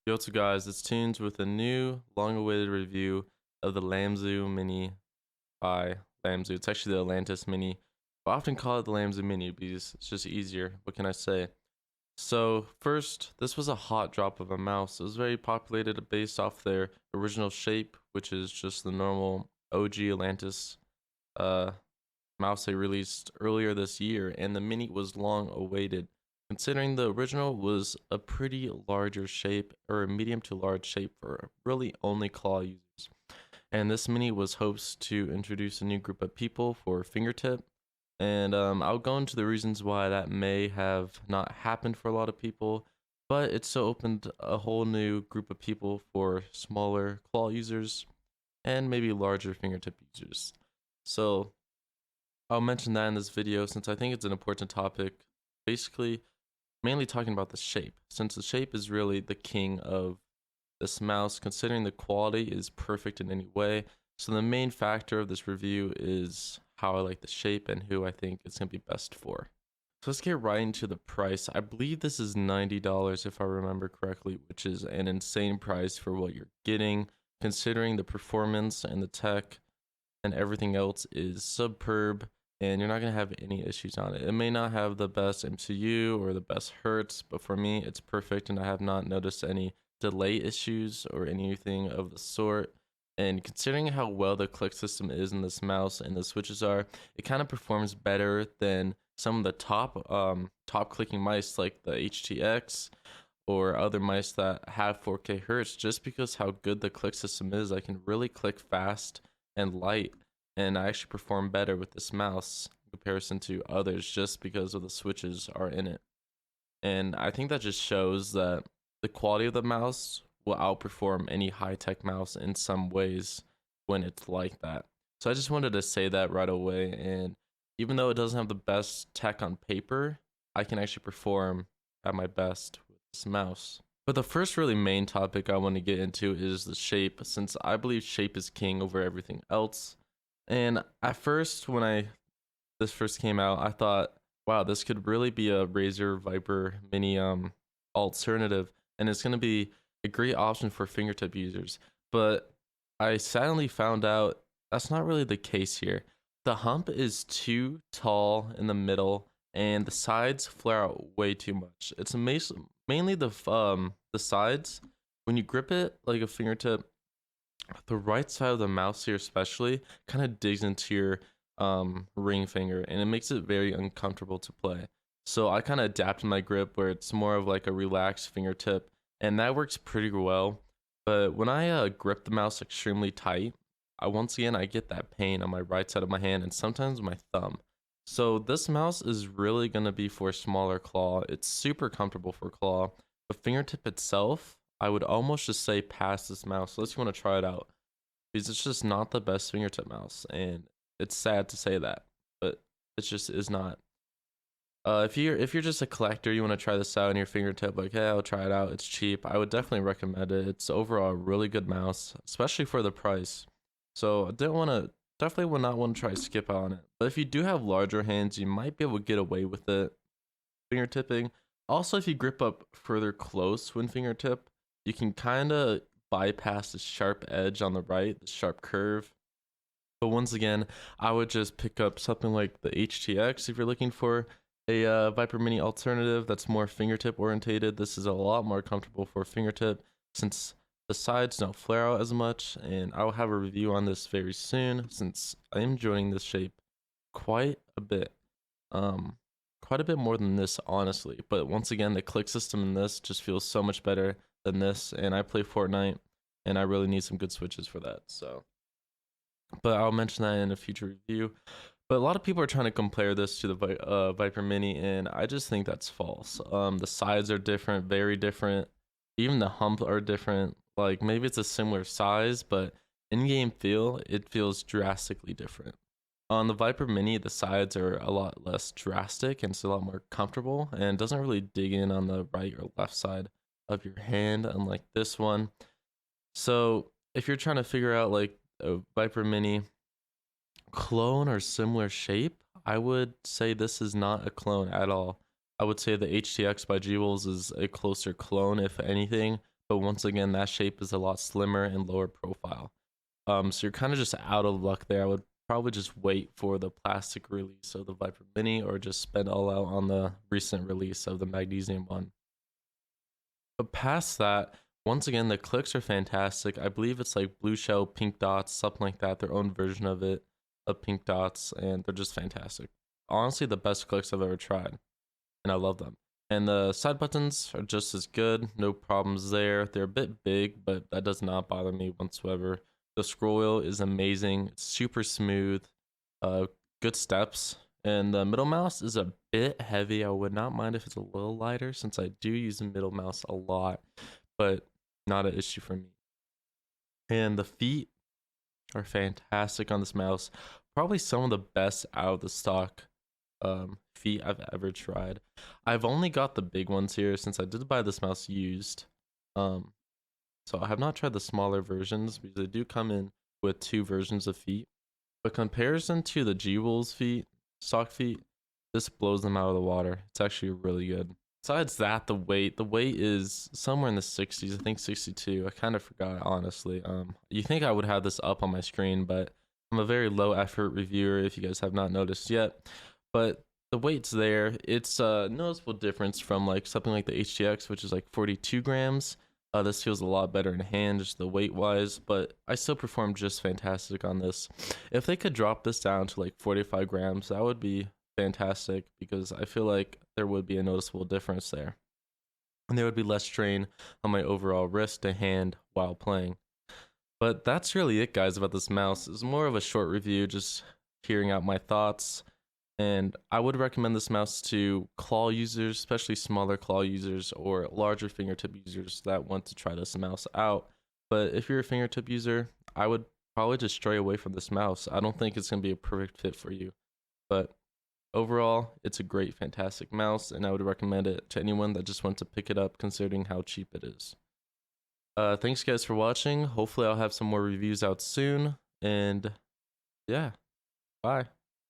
Yo, what's up, guys? It's Tunes with a new, long-awaited review of the Lamzu Mini by Lamzu. It's actually the Atlantis Mini. I often call it the Lamzu Mini because it's just easier. What can I say? So, first, this was a hot drop of a mouse. It was very populated based off their original shape, which is just the normal OG Atlantis uh, mouse they released earlier this year, and the Mini was long awaited considering the original was a pretty larger shape or a medium to large shape for really only claw users. And this mini was hopes to introduce a new group of people for fingertip. And I'll go into the reasons why that may have not happened for a lot of people, but it still opened a whole new group of people for smaller claw users and maybe larger fingertip users. So I'll mention that in this video since I think it's an important topic. Basically, mainly talking about the shape, since the shape is really the king of this mouse, considering the quality is perfect in any way. So the main factor of this review is how I like the shape and who I think it's going to be best for. So let's get right into the price. I believe this is $90 if I remember correctly, which is an insane price for what you're getting, considering the performance and the tech and everything else is superb, and you're not going to have any issues on it. It may not have the best MCU or the best hertz, but for me, it's perfect, and I have not noticed any delay issues or anything of the sort. And considering how well the click system is in this mouse and the switches are, it kind of performs better than some of the top clicking mice like the HTX or other mice that have 4K hertz. Just because how good the click system is, I can really click fast and light, and I actually perform better with this mouse in comparison to others just because of the switches are in it. And I think that just shows that the quality of the mouse will outperform any high-tech mouse in some ways when it's like that. So I just wanted to say that right away, and even though it doesn't have the best tech on paper, I can actually perform at my best with this mouse. But the first really main topic I want to get into is the shape, since I believe shape is king over everything else. And at first, when this first came out, I thought, wow, this could really be a Razer Viper Mini alternative, and it's going to be a great option for fingertip users. But I sadly found out that's not really the case here. The hump is too tall in the middle, and the sides flare out way too much. It's mainly the sides. When you grip it like a fingertip, the right side of the mouse here especially kind of digs into your ring finger, and it makes it very uncomfortable to play. So I kind of adapted my grip where it's more of like a relaxed fingertip, and that works pretty well. But when I grip the mouse extremely tight, once again I get that pain on my right side of my hand and sometimes my thumb. So this mouse is really going to be for smaller claw. It's super comfortable for claw. The fingertip itself, I would almost just say pass this mouse unless you want to try it out, because it's just not the best fingertip mouse, and it's sad to say that, but it just is not. If you're just a collector, you want to try this out on your fingertip, like, hey, I'll try it out, it's cheap, I would definitely recommend it. It's overall a really good mouse, especially for the price. So I definitely would not want to try to skip out on it. But if you do have larger hands, you might be able to get away with it fingertipping. Also, if you grip up further close when fingertip, you can kind of bypass the sharp edge on the right, the sharp curve. But once again, I would just pick up something like the HTX if you're looking for a Viper Mini alternative that's more fingertip orientated. This is a lot more comfortable for fingertip since the sides don't flare out as much, and I'll have a review on this very soon since I am enjoying this shape quite a bit. Quite a bit more than this, honestly. But once again, the click system in this just feels so much better than this, and I play Fortnite, and I really need some good switches for that. So, but I'll mention that in a future review. But a lot of people are trying to compare this to the Viper Mini, and I just think that's false. The sides are different, very different. Even the hump are different. Like, maybe it's a similar size, but in-game feel, it feels drastically different. On the Viper Mini, the sides are a lot less drastic and it's a lot more comfortable, and doesn't really dig in on the right or left side of your hand, unlike this one. So if you're trying to figure out like a Viper Mini clone or similar shape, I would say this is not a clone at all. I would say the HTX by G-Wolves is a closer clone, if anything, but once again, that shape is a lot slimmer and lower profile. So you're kind of just out of luck there. I would probably just wait for the plastic release of the Viper Mini, or just spend all out on the recent release of the magnesium one. But past that, once again, the clicks are fantastic. I believe it's like blue shell, pink dots, something like that, their own version of it, of pink dots, and they're just fantastic. Honestly, the best clicks I've ever tried, and I love them. And the side buttons are just as good, no problems there. They're a bit big, but that does not bother me whatsoever. The scroll wheel is amazing, it's super smooth, uh, good steps. And the middle mouse is a bit heavy. I would not mind if it's a little lighter, since I do use the middle mouse a lot, but not an issue for me. And the feet are fantastic on this mouse. Probably some of the best out of the stock feet I've ever tried. I've only got the big ones here since I did buy this mouse used. Um, so I have not tried the smaller versions because they do come in with two versions of feet. But comparison to the G-Wolves feet, stock feet, this blows them out of the water. It's actually really good. Besides that, the weight is somewhere in the 60s. I think 62. I kind of forgot, honestly. You think I would have this up on my screen, but I'm a very low effort reviewer, if you guys have not noticed yet. But the weight's there. It's a noticeable difference from like something like the HTX, which is like 42 grams. This feels a lot better in hand, just the weight wise, but I still performed just fantastic on this. If they could drop this down to like 45 grams, that would be fantastic, because I feel like there would be a noticeable difference there. And there would be less strain on my overall wrist and hand while playing. But that's really it, guys, about this mouse. It's more of a short review, just hearing out my thoughts. And I would recommend this mouse to claw users, especially smaller claw users or larger fingertip users that want to try this mouse out. But if you're a fingertip user, I would probably just stray away from this mouse. I don't think it's going to be a perfect fit for you. But overall, it's a great, fantastic mouse, and I would recommend it to anyone that just wants to pick it up, considering how cheap it is. Thanks, guys, for watching. Hopefully, I'll have some more reviews out soon. And yeah, bye.